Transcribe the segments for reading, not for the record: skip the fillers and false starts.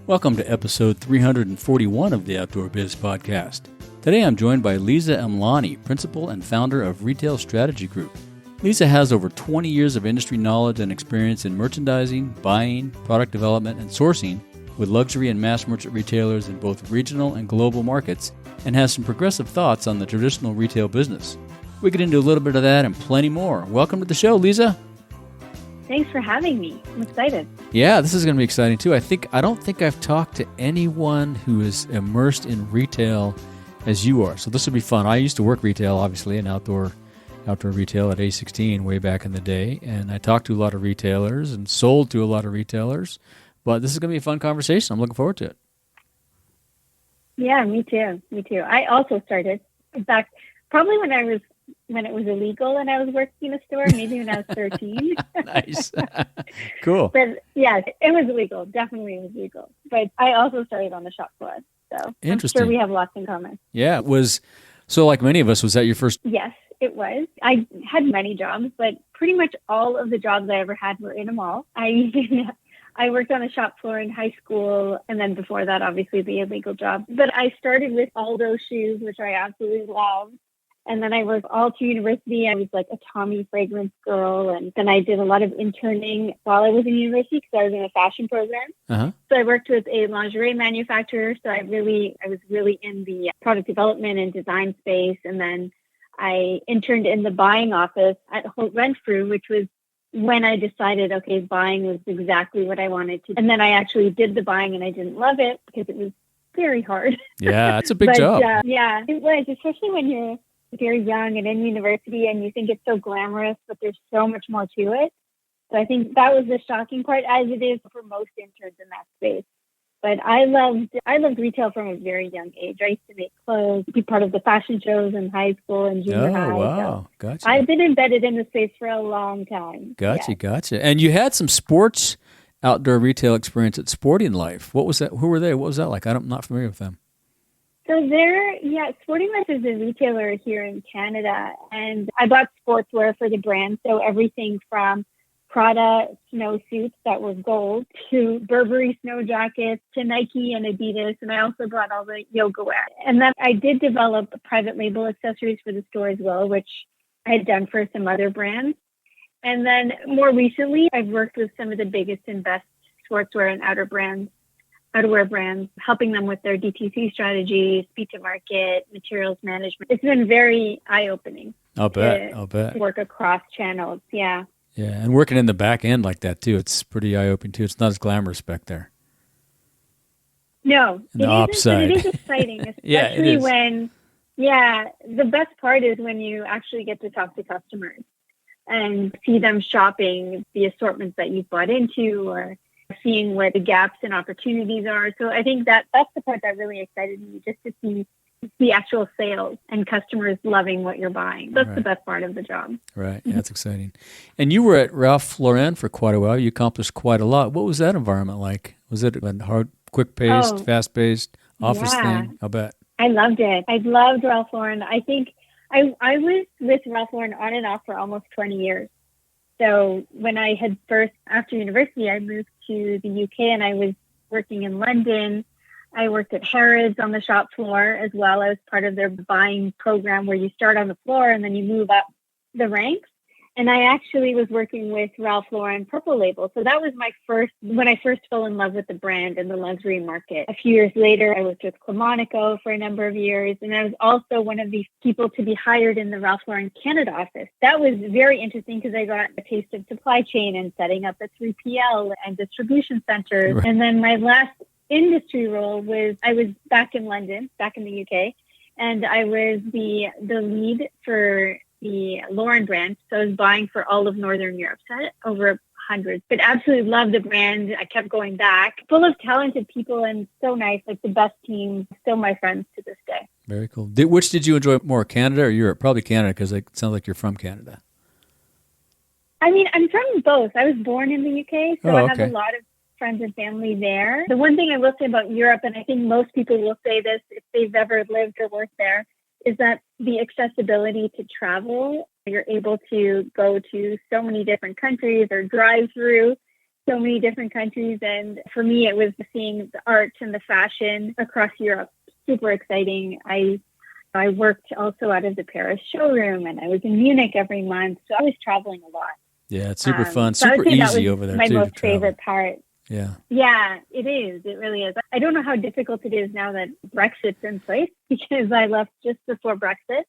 Welcome to episode 341 of the Outdoor Biz Podcast. Today I'm joined by Lisa Emlani, principal and founder of Retail Strategy Group. Lisa has over 20 years of industry knowledge and experience in merchandising, buying, product development, and sourcing with luxury and mass merchant retailers in both regional and global markets, and has some progressive thoughts on the traditional retail business. We get into a little bit of that and plenty more. Welcome to the show, Lisa. Thanks for having me. I'm excited. Yeah, this is going to be exciting too. I don't think I've talked to anyone who is immersed in retail as you are. So this will be fun. I used to work retail, obviously, in outdoor retail at A16 way back in the day, and I talked to a lot of retailers and sold to a lot of retailers. But this is going to be a fun conversation. I'm looking forward to it. Yeah, me too. I also started, in fact, probably when it was illegal and I was working in a store, maybe when I was 13. Nice. Cool. But yeah, it was illegal. Definitely it was legal. But I also started on the shop floor. So I'm sure we have lots in common. Yeah, it was. So like many of us, was that your first? Yes, it was. I had many jobs, but pretty much all of the jobs I ever had were in a mall. I worked on the shop floor in high school, and then before that, obviously, the illegal job. But I started with Aldo shoes, which I absolutely loved. And then I worked all through university. I was like a Tommy fragrance girl. And then I did a lot of interning while I was in university because I was in a fashion program. Uh-huh. So I worked with a lingerie manufacturer. So I was really in the product development and design space. And then I interned in the buying office at Holt Renfrew, which was when I decided, okay, buying was exactly what I wanted to do. And then I actually did the buying and I didn't love it because it was very hard. Yeah, that's a big job. Yeah, it was, especially when you're very young and in university and you think it's so glamorous, but there's so much more to it. So I think that was the shocking part, as it is for most interns in that space. But I loved retail from a very young age. I used to make clothes, be part of the fashion shows in high school and junior high. Oh, wow. So gotcha. I've been embedded in the space for a long time. Gotcha. And you had some sports outdoor retail experience at Sporting Life. What was that? Who were they? What was that like? I'm not familiar with them. So Sportiness is a retailer here in Canada, and I bought sportswear for the brand. So everything from Prada snowsuits that were gold to Burberry snow jackets to Nike and Adidas. And I also bought all the yoga wear. And then I did develop private label accessories for the store as well, which I had done for some other brands. And then more recently, I've worked with some of the biggest and best sportswear and outerwear brands, helping them with their DTC strategies, speed to market, materials management. It's been very eye-opening. I'll bet. To work across channels. Yeah. Yeah, and working in the back end like that too, it's pretty eye-opening too. It's not as glamorous back there. No, the ops side. It is exciting, especially yeah, it is. The best part is when you actually get to talk to customers and see them shopping the assortments that you've bought into, or seeing where the gaps and opportunities are. So I think that's the part that really excited me, just to see the actual sales and customers loving what you're buying. That's the best part of the job. Right. Yeah, that's exciting. And you were at Ralph Lauren for quite a while. You accomplished quite a lot. What was that environment like? Was it a hard, quick-paced, fast-paced office thing? I'll bet. I loved it. I loved Ralph Lauren. I think I was with Ralph Lauren on and off for almost 20 years. So when I had after university, I moved to the UK and I was working in London. I worked at Harrods on the shop floor as well. I was part of their buying program where you start on the floor and then you move up the ranks. And I actually was working with Ralph Lauren Purple Label. So that was when I first fell in love with the brand and the luxury market. A few years later, I worked with Monaco for a number of years. And I was also one of these people to be hired in the Ralph Lauren Canada office. That was very interesting because I got a taste of supply chain and setting up a 3PL and distribution centers. Right. And then my last industry role I was back in London, back in the UK, and I was the lead for the Lauren brand. So I was buying for all of Northern Europe, so I had over 100. But absolutely loved the brand. I kept going back. Full of talented people and so nice, like the best team. Still my friends to this day. Very cool. Which did you enjoy more, Canada or Europe? Probably Canada, because it sounds like you're from Canada. I mean, I'm from both. I was born in the UK, so I have a lot of friends and family there. The one thing I will say about Europe, and I think most people will say this if they've ever lived or worked there, is that the accessibility to travel, you're able to go to so many different countries or drive through so many different countries. And for me, it was seeing the art and the fashion across Europe. Super exciting. I worked also out of the Paris showroom, and I was in Munich every month. So I was traveling a lot. Yeah, it's super fun, So I super would say that easy was over there my too. most to travel. favorite part. Yeah. Yeah, it is. It really is. I don't know how difficult it is now that Brexit's in place, because I left just before Brexit.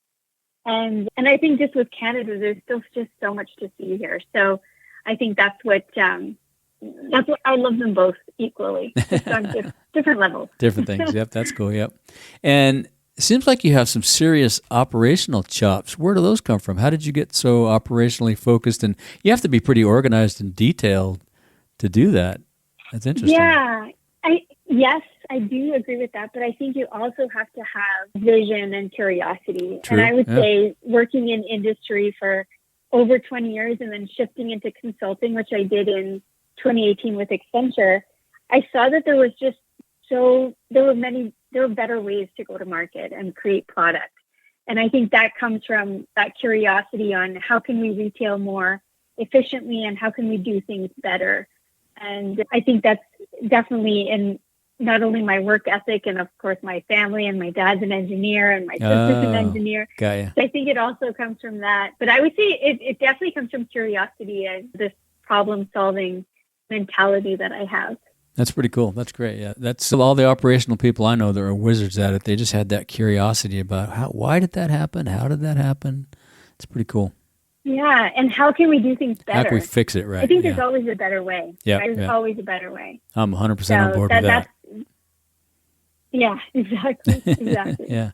And I think just with Canada, there's still just so much to see here. So I think that's what I love them both equally, just on different levels. Different things. Yep, that's cool. Yep. And it seems like you have some serious operational chops. Where do those come from? How did you get so operationally focused? And you have to be pretty organized and detailed to do that. That's interesting. Yeah, yes, I do agree with that. But I think you also have to have vision and curiosity. True. And I would say working in industry for over 20 years and then shifting into consulting, which I did in 2018 with Accenture, I saw that there were better ways to go to market and create product. And I think that comes from that curiosity on how can we retail more efficiently and how can we do things better. And I think that's definitely in not only my work ethic and of course my family, and my dad's an engineer and my sister's an engineer. Got you. So I think it also comes from that. But I would say it definitely comes from curiosity and this problem solving mentality that I have. That's pretty cool. That's great. Yeah, that's all the operational people I know that are wizards at it. They just had that curiosity about why did that happen? How did that happen? It's pretty cool. Yeah, and how can we do things better? How can we fix it right? I think there's always a better way. Yeah, there's always a better way. I'm 100% on board with that. Yeah, exactly. Yeah.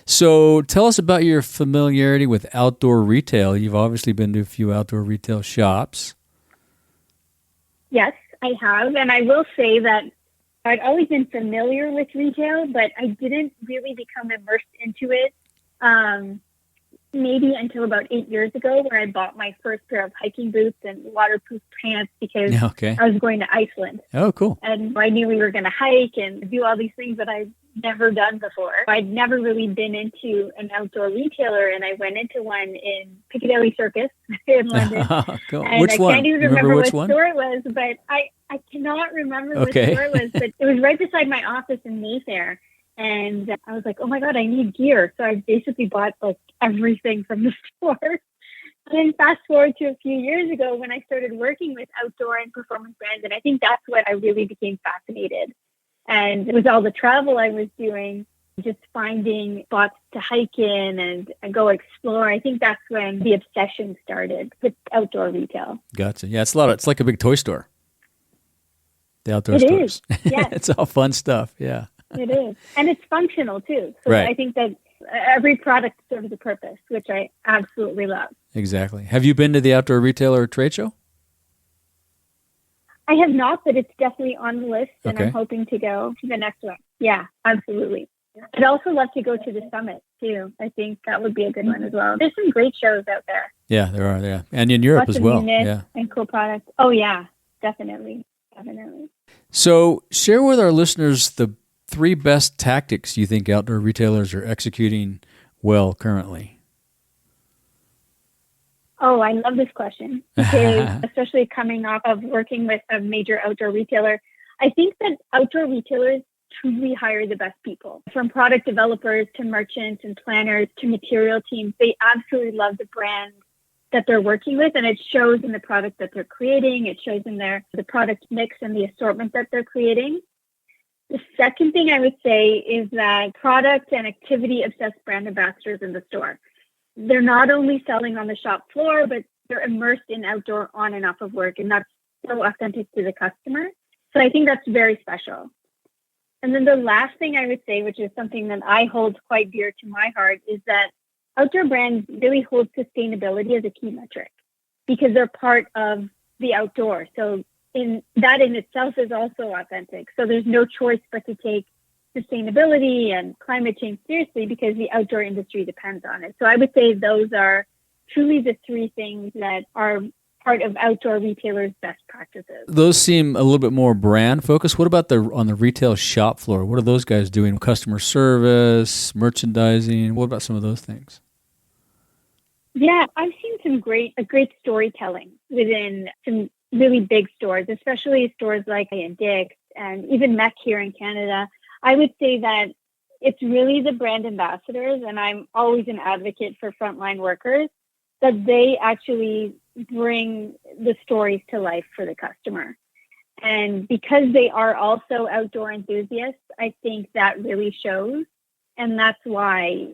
So tell us about your familiarity with outdoor retail. You've obviously been to a few outdoor retail shops. Yes, I have. And I will say that I'd always been familiar with retail, but I didn't really become immersed into it maybe until about 8 years ago, where I bought my first pair of hiking boots and waterproof pants because I was going to Iceland. Oh, cool. And I knew we were going to hike and do all these things that I'd never done before. I'd never really been into an outdoor retailer, and I went into one in Piccadilly Circus in London. Cool. And Which I one? can't even remember what one? store it was, but I cannot remember what store it was, but it was right beside my office in Mayfair. And I was like, oh my God, I need gear. So I basically bought like everything from the store. And then fast forward to a few years ago when I started working with outdoor and performance brands. And I think that's when I really became fascinated. And it was all the travel I was doing, just finding spots to hike in and go explore. I think that's when the obsession started with outdoor retail. Gotcha. Yeah, it's like a big toy store. The outdoor stores. It is. Yeah. It's all fun stuff. Yeah. It is. And it's functional too. So right. I think that every product serves a purpose, which I absolutely love. Exactly. Have you been to the Outdoor Retailer Trade Show? I have not, but it's definitely on the list, and I'm hoping to go to the next one. Yeah, absolutely. I'd also love to go to the summit too. I think that would be a good one as well. There's some great shows out there. Yeah, there are. Yeah, and in Europe Lots as well. Yeah, and cool products. Oh yeah, definitely. So share with our listeners the 3 best tactics you think outdoor retailers are executing well currently. Oh, I love this question because especially coming off of working with a major outdoor retailer, I think that outdoor retailers truly hire the best people, from product developers to merchants and planners to material teams. They absolutely love the brand that they're working with, and it shows in the product that they're creating. It shows in the product mix and the assortment that they're creating. The second thing I would say is that product and activity obsessed brand ambassadors in the store. They're not only selling on the shop floor, but they're immersed in outdoor on and off of work, and that's so authentic to the customer. So I think that's very special. And then the last thing I would say, which is something that I hold quite dear to my heart, is that outdoor brands really hold sustainability as a key metric because they're part of the outdoor. So that in itself is also authentic. So there's no choice but to take sustainability and climate change seriously because the outdoor industry depends on it. So I would say those are truly the 3 things that are part of outdoor retailers' best practices. Those seem a little bit more brand focused. What about on the retail shop floor? What are those guys doing? Customer service, merchandising? What about some of those things? Yeah, I've seen some great storytelling within some really big stores, especially stores like Dick's and even Mech here in Canada, I would say that it's really the brand ambassadors, and I'm always an advocate for frontline workers, that they actually bring the stories to life for the customer. And because they are also outdoor enthusiasts, I think that really shows. And that's why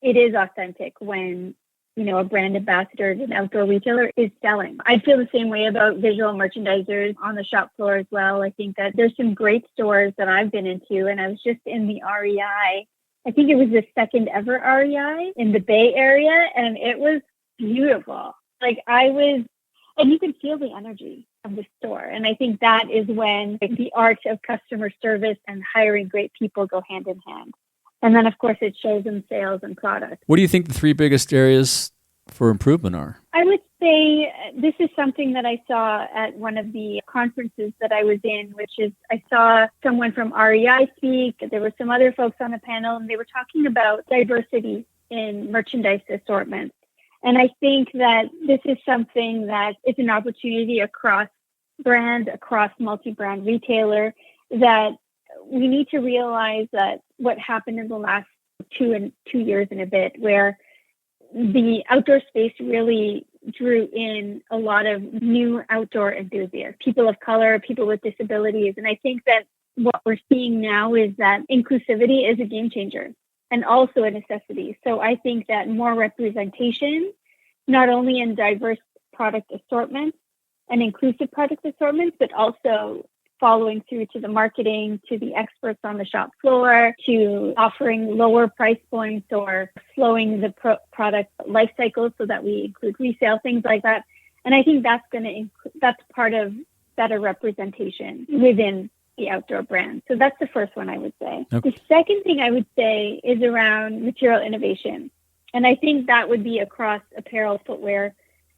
it is authentic when, a brand ambassador at an outdoor retailer is selling. I feel the same way about visual merchandisers on the shop floor as well. I think that there's some great stores that I've been into, and I was just in the REI. I think it was the second ever REI in the Bay Area, and it was beautiful. And you could feel the energy of the store. And I think that is when the art of customer service and hiring great people go hand in hand. And then, of course, it shows in sales and product. What do you think the three biggest areas for improvement are? I would say this is something that I saw at one of the conferences that I was in, which is I saw someone from REI speak. There were some other folks on the panel, and they were talking about diversity in merchandise assortments. And I think that this is something that is an opportunity across brand, across multi-brand retailer, that we need to realize that what happened in the last 2 years and a bit, where the outdoor space really drew in a lot of new outdoor enthusiasts, people of color, people with disabilities. And I think that what we're seeing now is that inclusivity is a game changer and also a necessity. So I think that more representation, not only in diverse product assortments and inclusive product assortments, but also following through to the marketing, to the experts on the shop floor, to offering lower price points or slowing the product life cycle so that we include resale, things like that. And I think that's part of better representation within the outdoor brand. So that's the first one I would say. Okay. The second thing I would say is around material innovation. And I think that would be across apparel, footwear,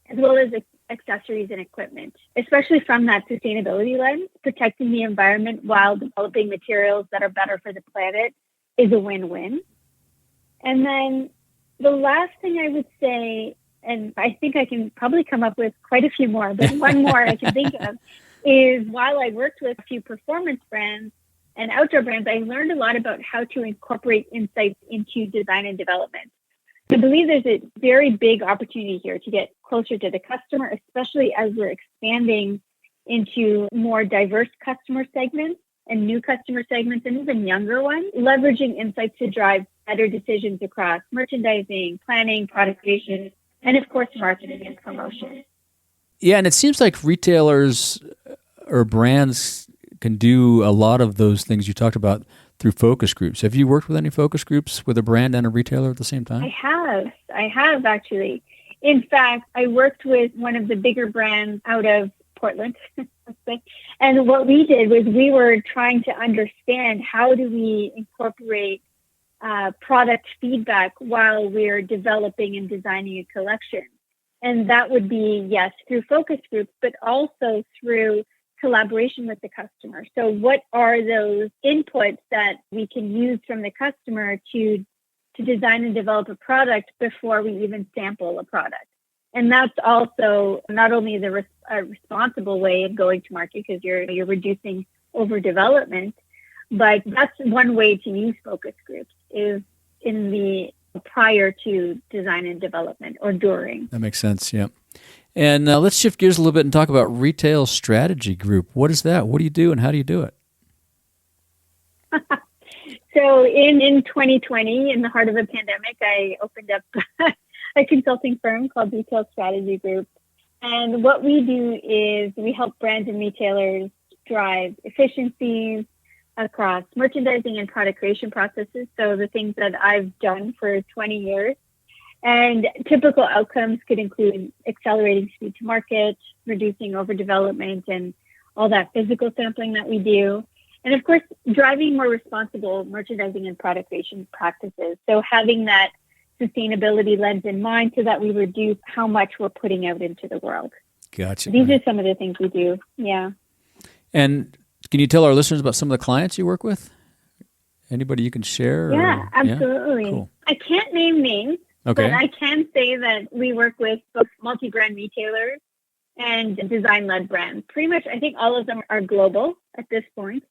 as well as accessories and equipment, especially from that sustainability lens. Protecting the environment while developing materials that are better for the planet is a win-win. And then the last thing I would say, and I think I can probably come up with quite a few more, but one more I can think of, is while I worked with a few performance brands and outdoor brands, I learned a lot about how to incorporate insights into design and development. I believe there's a very big opportunity here to get closer to the customer, especially as we're expanding into more diverse customer segments and new customer segments and even younger ones, leveraging insights to drive better decisions across merchandising, planning, product creation, and of course, marketing and promotion. Yeah, and it seems like retailers or brands can do a lot of those things you talked about through focus groups. Have you worked with any focus groups with a brand and a retailer at the same time? I have actually. In fact, I worked with one of the bigger brands out of Portland. And what we did was we were trying to understand how do we incorporate product feedback while we're developing and designing a collection. And that would be, yes, through focus groups, but also through collaboration with the customer. So what are those inputs that we can use from the customer to design and develop a product before we even sample a product? And that's also not only the responsible way of going to market, because you're reducing overdevelopment, but that's one way to use focus groups is in the prior to design and development or during. That makes sense, yeah. And let's shift gears a little bit and talk about Retail Strategy Group. What is that? What do you do and how do you do it? So in 2020, in the heart of a pandemic, I opened up a consulting firm called Retail Strategy Group. And what we do is we help brands and retailers drive efficiencies across merchandising and product creation processes. So the things that I've done for 20 years. And typical outcomes could include accelerating speed to market, reducing overdevelopment, and all that physical sampling that we do. And of course, driving more responsible merchandising and product creation practices. So having that sustainability lens in mind so that we reduce how much we're putting out into the world. Gotcha. These are some of the things we do. Yeah. And can you tell our listeners about some of the clients you work with? Anybody you can share? Yeah, absolutely. Yeah? Cool. I can't name names. Okay. But I can say that we work with both multi-brand retailers and design-led brands. Pretty much, I think all of them are global at this point.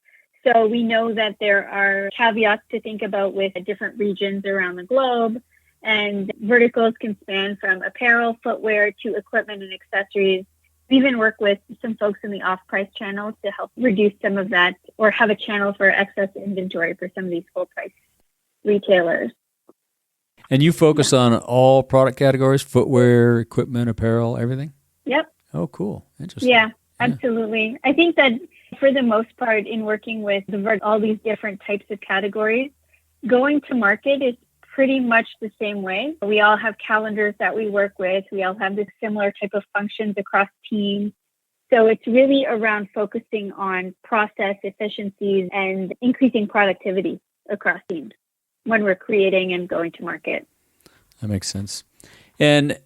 So we know that there are caveats to think about with different regions around the globe, and verticals can span from apparel, footwear, to equipment and accessories. We even work with some folks in the off-price channel to help reduce some of that, or have a channel for excess inventory for some of these full-price retailers. And you focus on all product categories, footwear, equipment, apparel, everything? Yep. Oh, cool. Interesting. Yeah, absolutely. I think that for the most part, in working with all these different types of categories, going to market is pretty much the same way. We all have calendars that we work with. We all have this similar type of functions across teams. So it's really around focusing on process efficiencies and increasing productivity across teams when we're creating and going to market. That makes sense. And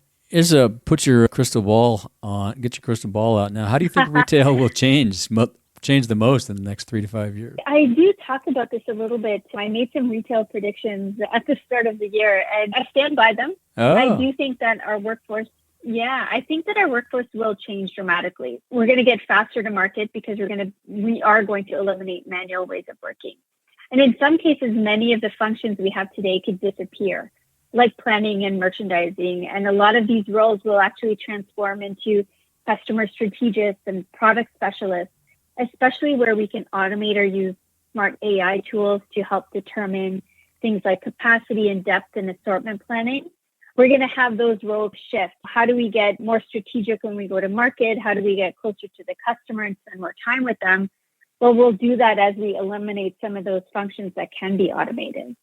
put your crystal ball on, get your crystal ball out now. How do you think retail will change the most in the next 3 to 5 years? I do talk about this a little bit. I made some retail predictions at the start of the year, and I stand by them. Oh. I do think that our workforce will change dramatically. We're going to get faster to market because we are going to eliminate manual ways of working. And in some cases, many of the functions we have today could disappear, like planning and merchandising. And a lot of these roles will actually transform into customer strategists and product specialists, especially where we can automate or use smart AI tools to help determine things like capacity and depth and assortment planning. We're going to have those roles shift. How do we get more strategic when we go to market? How do we get closer to the customer and spend more time with them? Well, we'll do that as we eliminate some of those functions that can be automated.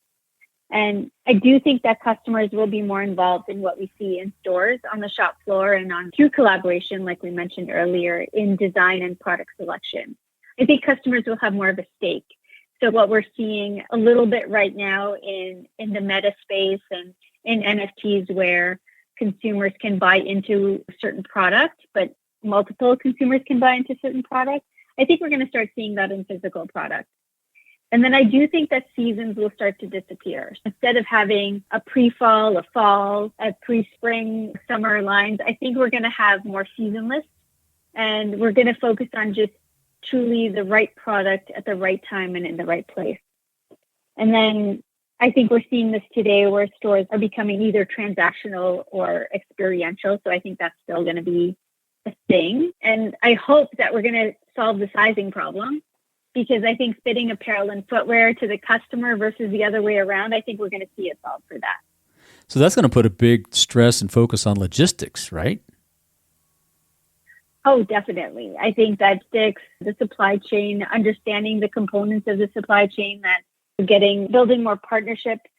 And I do think that customers will be more involved in what we see in stores, on the shop floor, and through collaboration, like we mentioned earlier, in design and product selection. I think customers will have more of a stake. So what we're seeing a little bit right now in the meta space and in NFTs, where consumers can buy into a certain product, but multiple consumers can buy into certain products, I think we're going to start seeing that in physical products. And then I do think that seasons will start to disappear. Instead of having a pre-fall, a fall, a pre-spring, summer lines, I think we're going to have more seasonless, and we're going to focus on just truly the right product at the right time and in the right place. And then I think we're seeing this today where stores are becoming either transactional or experiential. So I think that's still going to be a thing. And I hope that we're going to solve the sizing problem, because I think fitting apparel and footwear to the customer versus the other way around, I think we're going to see a solve for that. So that's going to put a big stress and focus on logistics, right? Oh, definitely. I think that the supply chain, understanding the components of the supply chain, that building more partnerships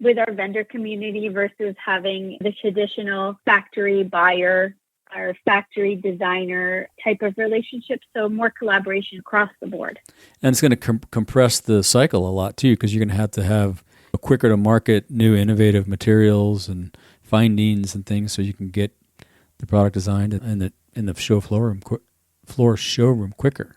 with our vendor community versus having the traditional factory buyer or factory designer type of relationship. So more collaboration across the board. And it's going to compress the cycle a lot too, because you're going to have a quicker to market new innovative materials and findings and things, so you can get the product designed in the show floor showroom quicker.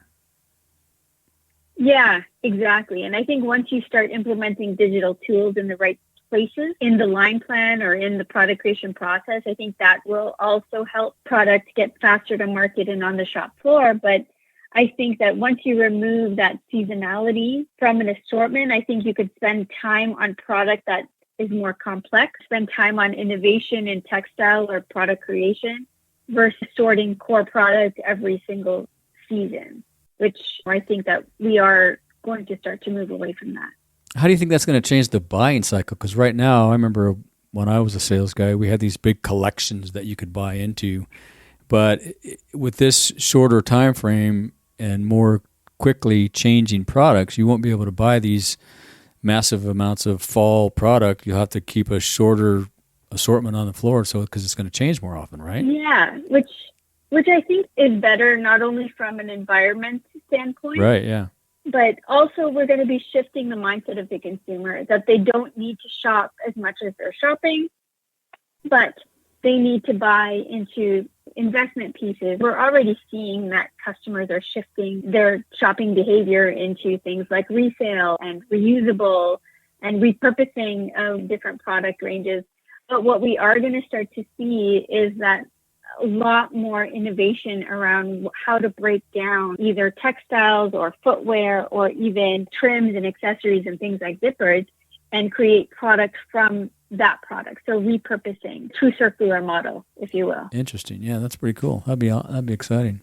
Yeah, exactly. And I think once you start implementing digital tools in the right places in the line plan or in the product creation process, I think that will also help product get faster to market and on the shop floor. But I think that once you remove that seasonality from an assortment, I think you could spend time on product that is more complex, spend time on innovation in textile or product creation versus sorting core product every single season, which I think that we are going to start to move away from that. How do you think that's going to change the buying cycle? Because right now, I remember when I was a sales guy, we had these big collections that you could buy into. But with this shorter time frame and more quickly changing products, you won't be able to buy these massive amounts of fall product. You'll have to keep a shorter assortment on the floor, so because it's going to change more often, right? Yeah, which I think is better, not only from an environment standpoint, right? Yeah. But also we're going to be shifting the mindset of the consumer that they don't need to shop as much as they're shopping, but they need to buy into investment pieces. We're already seeing that customers are shifting their shopping behavior into things like resale and reusable and repurposing of different product ranges. But what we are going to start to see is that a lot more innovation around how to break down either textiles or footwear or even trims and accessories and things like zippers and create products from that product. So repurposing, true circular model, if you will. Interesting. Yeah, that's pretty cool. That'd be exciting.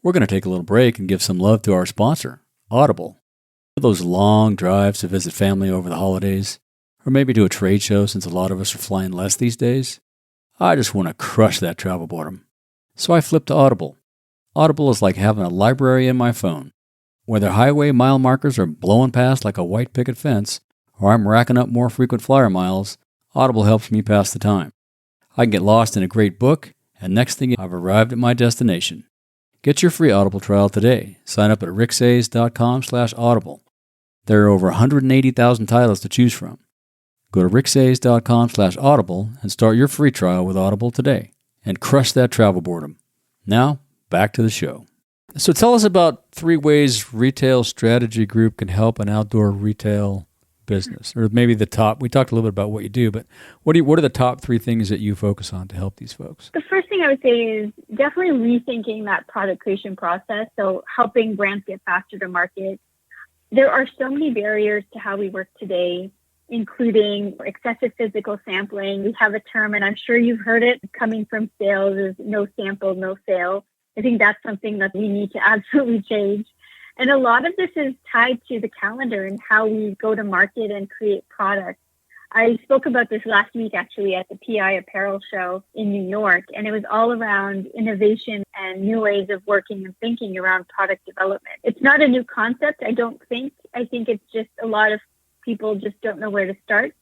We're going to take a little break and give some love to our sponsor, Audible. Those long drives to visit family over the holidays, or maybe to a trade show since a lot of us are flying less these days. I just want to crush that travel boredom. So I flipped to Audible. Audible is like having a library in my phone. Whether highway mile markers are blowing past like a white picket fence, or I'm racking up more frequent flyer miles, Audible helps me pass the time. I can get lost in a great book, and next thing I've arrived at my destination. Get your free Audible trial today. Sign up at ricksays.com/audible. There are over 180,000 titles to choose from. Go to ricksays.com/audible and start your free trial with Audible today and crush that travel boredom. Now, back to the show. So tell us about 3 ways Retail Strategy Group can help an outdoor retail business, or maybe the top. We talked a little bit about what you do, but what are the top 3 things that you focus on to help these folks? The first thing I would say is definitely rethinking that product creation process. So helping brands get faster to market. There are so many barriers to how we work today, including excessive physical sampling. We have a term, and I'm sure you've heard it coming from sales, is no sample, no sale. I think that's something that we need to absolutely change. And a lot of this is tied to the calendar and how we go to market and create products. I spoke about this last week, actually, at the PI Apparel Show in New York, and it was all around innovation and new ways of working and thinking around product development. It's not a new concept, I don't think. I think it's just a lot of people just don't know where to start.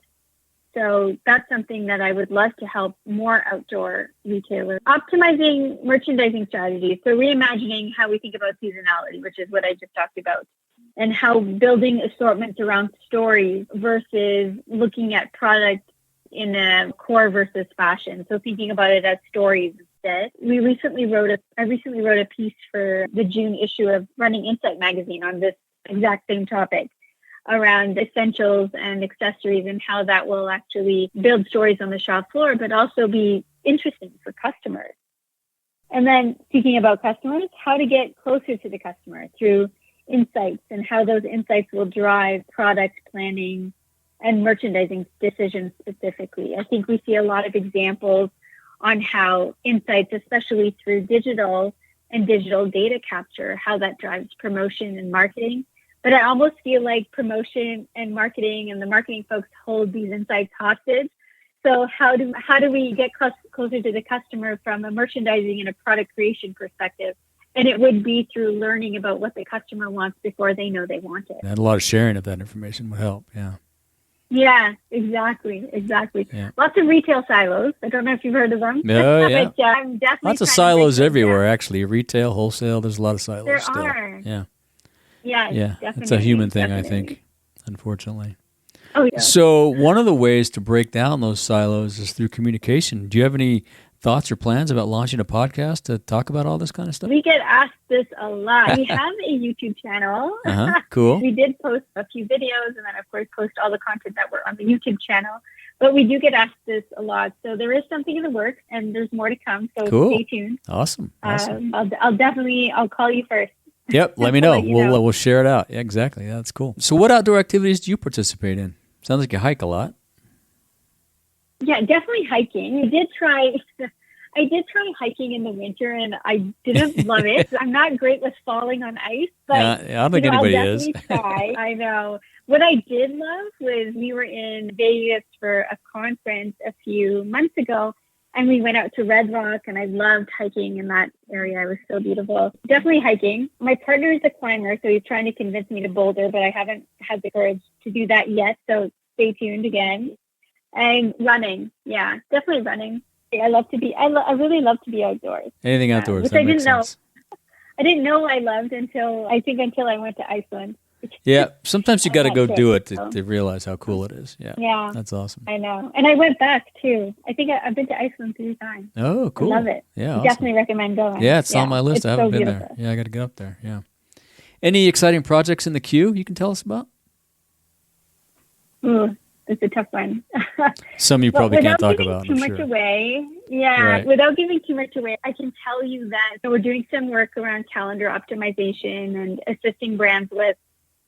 So that's something that I would love to help more outdoor retailers. Optimizing merchandising strategies. So reimagining how we think about seasonality, which is what I just talked about, and how building assortments around stories versus looking at product in a core versus fashion. So thinking about it as stories instead. I recently wrote a piece for the June issue of Running Insight magazine on this exact same topic, around essentials and accessories and how that will actually build stories on the shop floor, but also be interesting for customers. And then speaking about customers, how to get closer to the customer through insights and how those insights will drive product planning and merchandising decisions specifically. I think we see a lot of examples on how insights, especially through digital and digital data capture, how that drives promotion and marketing. But I almost feel like promotion and marketing and the marketing folks hold these insights hostage. So how do we get closer to the customer from a merchandising and a product creation perspective? And it would be through learning about what the customer wants before they know they want it. And a lot of sharing of that information would help, yeah. Yeah, exactly. Yeah. Lots of retail silos. I don't know if you've heard of them. Oh, yeah. But, I'm definitely lots of silos everywhere, actually. Retail, wholesale, there's a lot of silos there still. Are. Yeah. Yeah, definitely. It's a human thing, I think, unfortunately. Oh, yeah. So one of the ways to break down those silos is through communication. Do you have any thoughts or plans about launching a podcast to talk about all this kind of stuff? We get asked this a lot. We have a YouTube channel. Cool. We did post a few videos and then, of course, post all the content that were on the YouTube channel. But we do get asked this a lot. So there is something in the works and there's more to come. So Stay tuned. Awesome. I'll call you first. Yep, let me know. We'll share it out. Yeah, exactly. Yeah, that's cool. So what outdoor activities do you participate in? Sounds like you hike a lot. Yeah, definitely hiking. I did try hiking in the winter and I didn't love it. I'm not great with falling on ice, but I don't think anybody is. I'll definitely try. I know. What I did love was we were in Vegas for a conference a few months ago. And we went out to Red Rock, and I loved hiking in that area. It was so beautiful. Definitely hiking. My partner is a climber, so he's trying to convince me to boulder, but I haven't had the courage to do that yet. So stay tuned again. And running. Yeah, definitely running. I really love to be outdoors. Anything outdoors. Which that I makes didn't sense. know. I didn't know I loved until I went to Iceland. Yeah, sometimes you got to go do it to realize how cool it is. Yeah, that's awesome. I know, and I went back too. I think I've been to Iceland 3 times. Oh, cool! I love it. Yeah, awesome. Definitely recommend going. Yeah, it's on my list. I haven't been there. Yeah, I got to get up there. Yeah. Any exciting projects in the queue you can tell us about? Ooh, It's a tough one. Some you probably can't talk about, Without giving too much away, right. Without giving too much away, I can tell you that we're doing some work around calendar optimization and assisting brands with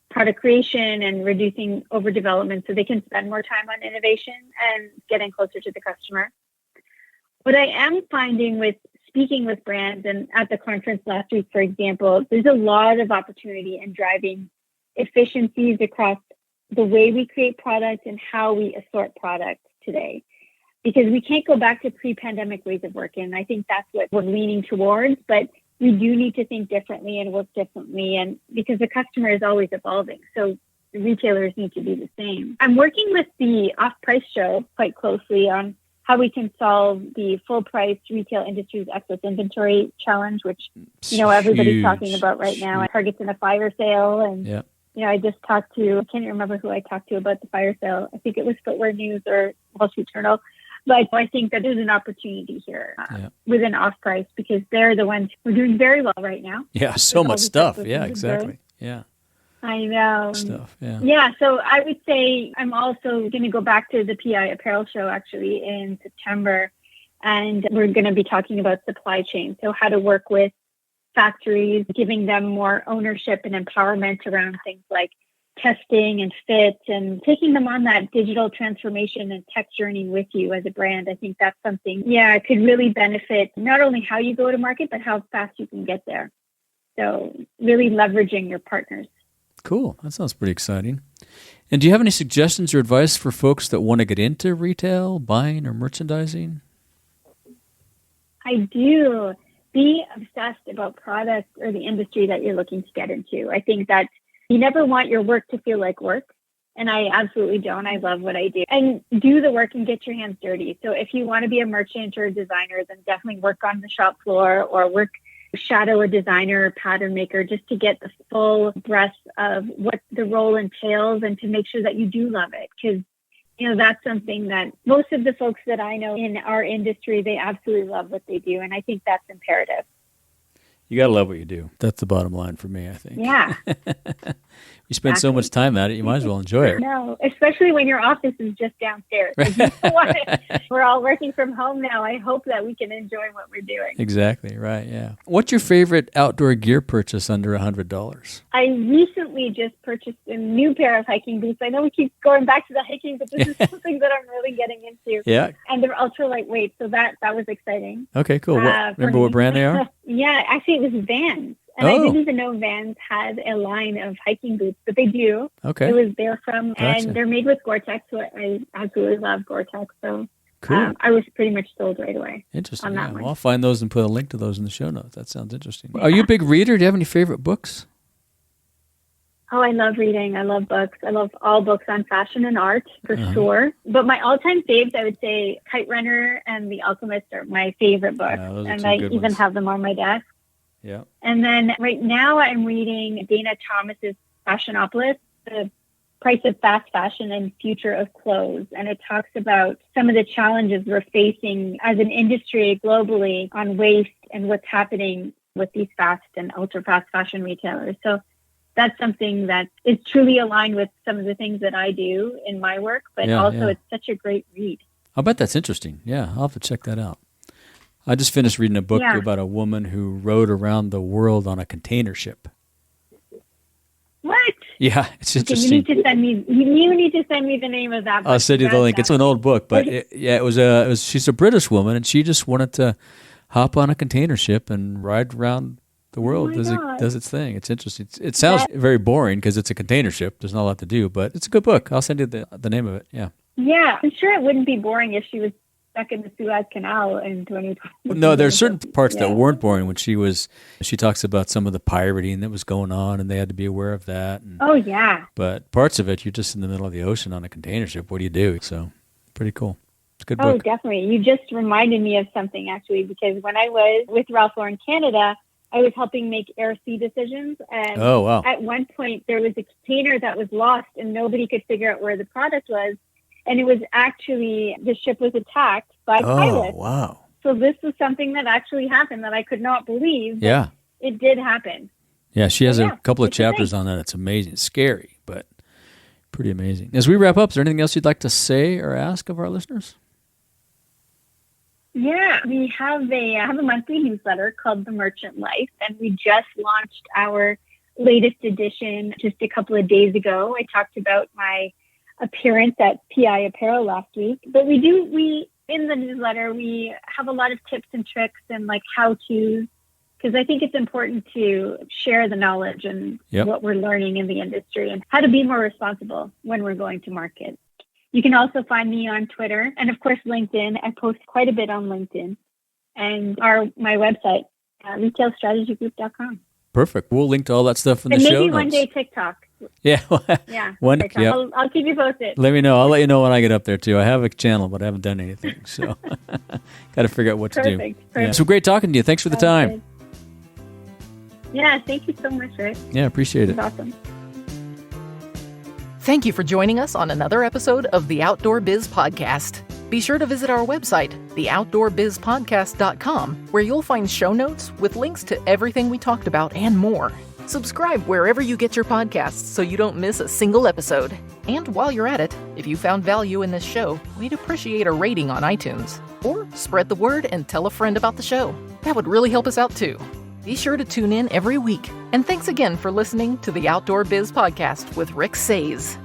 product creation and reducing overdevelopment so they can spend more time on innovation and getting closer to the customer. What I am finding with speaking with brands, and at the conference last week, for example, there's a lot of opportunity in driving efficiencies across the way we create product and how we assort product today. Because we can't go back to pre-pandemic ways of working. I think that's what we're leaning towards, but we do need to think differently and work differently. And because the customer is always evolving. So the retailers need to be the same. I'm working with the Off-Price Show quite closely on how we can solve the full price retail industry's excess inventory challenge, which, everybody's talking about right now. Target's in a fire sale. And, I just talked to, I can't remember who I talked to about the fire sale. I think it was Footwear News or Wall Street Journal. But I think that there's an opportunity here within Off-Price because they're the ones who are doing very well right now. Yeah, so much stuff. Yeah, exactly. Yeah. I know. Stuff, yeah. Yeah, so I would say I'm also going to go back to the PI Apparel Show actually in September, and we're going to be talking about supply chain. So how to work with factories, giving them more ownership and empowerment around things like testing and fit and taking them on that digital transformation and tech journey with you as a brand. I think that's something, it could really benefit not only how you go to market, but how fast you can get there. So really leveraging your partners. Cool. That sounds pretty exciting. And do you have any suggestions or advice for folks that want to get into retail, buying, or merchandising? I do. Be obsessed about products or the industry that you're looking to get into. I think that you never want your work to feel like work. And I absolutely don't. I love what I do. And do the work and get your hands dirty. So if you want to be a merchant or a designer, then definitely work on the shop floor or shadow a designer or pattern maker just to get the full breadth of what the role entails and to make sure that you do love it. Because, that's something that most of the folks that I know in our industry, they absolutely love what they do. And I think that's imperative. You got to love what you do. That's the bottom line for me, I think. Yeah. You spend so much time at it, you might as well enjoy it. No, especially when your office is just downstairs. We're all working from home now. I hope that we can enjoy what we're doing. Exactly, right, yeah. What's your favorite outdoor gear purchase under $100? I recently just purchased a new pair of hiking boots. I know we keep going back to the hiking, but this is something that I'm really getting into. Yeah. And they're ultra lightweight, so that was exciting. Okay, cool. Remember what brand they are? Yeah, actually it was Vans. And I didn't even know Vans had a line of hiking boots, but they do. Okay. It was there from, Gotcha. and they're made with Gore-Tex, so I absolutely love Gore-Tex. So cool. I was pretty much sold right away. Interesting. On that one. Well, I'll find those and put a link to those in the show notes. That sounds interesting. Are you a big reader? Do you have any favorite books? Oh, I love reading. I love books. I love all books on fashion and art for sure. But my all-time faves, I would say Kite Runner and The Alchemist are my favorite books. And I even have them on my desk. Yeah. And then right now I'm reading Dana Thomas's Fashionopolis, The Price of Fast Fashion and Future of Clothes. And it talks about some of the challenges we're facing as an industry globally on waste and what's happening with these fast and ultra fast fashion retailers. So that's something that is truly aligned with some of the things that I do in my work, but it's such a great read. I'll bet that's interesting. Yeah, I'll have to check that out. I just finished reading a book about a woman who rode around the world on a container ship. What? Yeah, it's interesting. You need to send me the name of that book. I'll send you the link. It's an old book, but she's a British woman, and she just wanted to hop on a container ship and ride around the world as it does its thing. It's interesting. It sounds very boring because it's a container ship. There's not a lot to do, but it's a good book. I'll send you the name of it. Yeah. Yeah, I'm sure it wouldn't be boring if she was stuck in the Suez Canal in 2020. No, there's certain parts that weren't boring when she talks about some of the pirating that was going on, and they had to be aware of that. And, but parts of it, you're just in the middle of the ocean on a container ship. What do you do? So pretty cool. It's a good book. Oh, definitely. You just reminded me of something, actually, because when I was with Ralph Lauren Canada, I was helping make Air Sea decisions. And at one point, there was a container that was lost, and nobody could figure out where the product was. And it was actually, the ship was attacked by pilots. Oh, wow. So this was something that actually happened that I could not believe. Yeah. It did happen. Yeah, she has a couple of chapters on that. It's amazing. It's scary, but Pretty amazing. As we wrap up, is there anything else you'd like to say or ask of our listeners? Yeah, we have a monthly newsletter called The Merchant Life, and we just launched our latest edition just a couple of days ago. I talked about my appearance at PI Apparel last week, but we in the newsletter, we have a lot of tips and tricks and like how-tos, because I think it's important to share the knowledge and what we're learning in the industry and how to be more responsible when we're going to market. You can also find me on Twitter and, of course, LinkedIn. I post quite a bit on LinkedIn, and my website, retailstrategygroup.com. Perfect. We'll link to all that stuff in the show notes. Maybe one day TikTok. Yeah. Yeah. I'll keep you posted. Let me know. I'll let you know when I get up there too. I have a channel, but I haven't done anything. So got to figure out what to do. Perfect. Yeah. So great talking to you. Thanks for the time. Good. Yeah. Thank you so much, Rick. Yeah. Appreciate it. Awesome. Thank you for joining us on another episode of the Outdoor Biz Podcast. Be sure to visit our website, theoutdoorbizpodcast.com, where you'll find show notes with links to everything we talked about and more. Subscribe wherever you get your podcasts so you don't miss a single episode. And while you're at it, if you found value in this show, we'd appreciate a rating on iTunes. Or spread the word and tell a friend about the show. That would really help us out too. Be sure to tune in every week. And thanks again for listening to the Outdoor Biz Podcast with Rick Sayes.